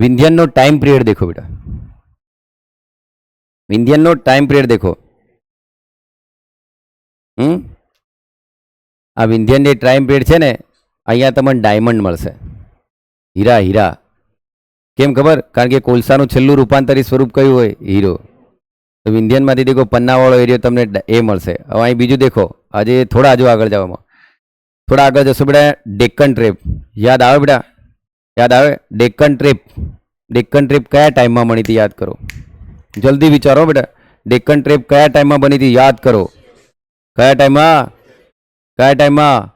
Vindhyan time period देखो बेटा, Vindhyan time period देखो। आ विंध्यन टाइम पीरियड है ने अहींया तमने डायमंड मळशे, हीरा हीरा। केम खबर? कारण के कोळसानुं छेल्लुं रूपांतरित स्वरूप कयुं होय? हीरो। तो विंध्यन मांथी देखो पन्नावाळो एरियो तमने ए मळशे। हवे અહીં बीजुं देखो, આજે थोड़ा जो आगळ जाओ, थोड़ा आगळ जशो बेटा, डेक्कन ट्रेप याद आवे बेटा? याद आवे? डेक्कन ट्रेप, डेक्कन ट्रेप कया टाइम में बनी थी याद करो, जल्दी विचारो बेटा। डेक्कन ट्रेप कया टाइम में बनी थी याद करो, कया टाइम में, कया टाइम में?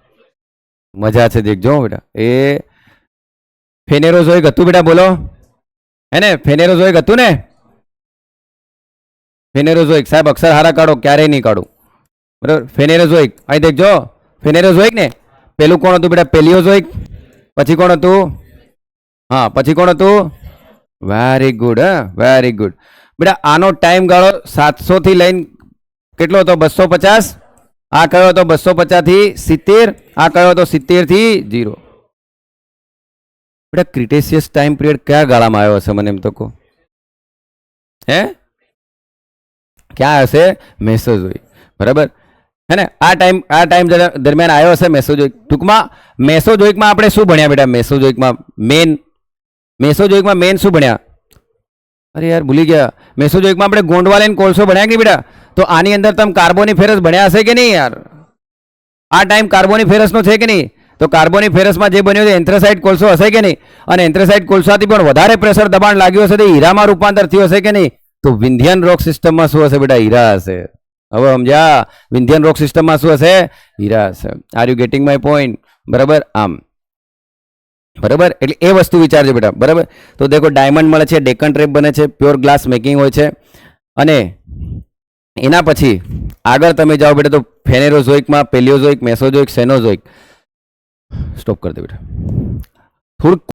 मजा से देखजो बेटा। ए फेनेरोज़ोइक हतुं बेटा, बोलो है ने? फेनेरोज़ोइक हतुं ने? फेनेरोज़ोइक साहेब अक्षर हारा काढो, क्यारेय नहीं काढू बराबर। फेनेरोज़ोइक अहीं देखजो, फेनेरोज़ोइक ने पेलुं कोण हतुं बेटा? पेलियोज़ोइक। पछी कोण हतुं? हाँ, पछी कोण हतुं? वेरी गुड, वेरी गुड बेटा। आनो टाइम गाळो 700 थी लईने केटलो हतो? 250। आ कयो हतो? 250 थी 70। आ कयो हतो? 70 थी 0। बेटा क्रिटेशियस टाइम पीरियड क्या गाळामां आव्यो हशे? मने एम तो कहो, हे क्या हशे? मेसोजोइक, बराबर है ने? आ टाइम दरमियान आव्यो हशे मेसोजोइक। टूंकमां मेसोजोइकमां आपणे शुं भण्या बेटा? मेसोजोइकमां मेन शुं भण्या? अरे यार भूली गया। मेसोजोइकमां आपणे गोंडवाल अने कोळसो भण्या के बेटा? तो आनी अंदर तमे कार्बोनिफेरस भण्या हशे के नहीं यार? आ टाइम कार्बोनिफेरसनो छे के नहीं? तो कार्बोनिफेरसमां जे बन्यो छे एंथ्रेसाइट कोळसो हशे के नहीं? अने एंथ्रेसाइट कोळसाथी पण वधारे प्रेशर दबाण लाग्युं हशे तो हीरामां रूपांतर थयुं हशे के नहीं? तो विंध्यन रॉक सिस्टममां शुं हशे बेटा? हीरा हशे। हवे समझ्या? विंध्यन रॉक सिस्टममां शुं हशे? हीरा हशे। Are you getting my point? बराबर। आम बराबर, एटले ए वस्तु विचारजो बेटा, बराबर। तो देखो डायमंड मळे छे, डेक्कन ट्रेप बने छे, प्योर ग्लास मेकिंग होय छे। अने एना पछी आगळ तमे जाओ बेटा तो फेनेरोज़ोइकमां पेलियोज़ोइक, मेसोजोइक, सेनोज़ोइक। स्टॉप कर दे बेटा, थोड़ुं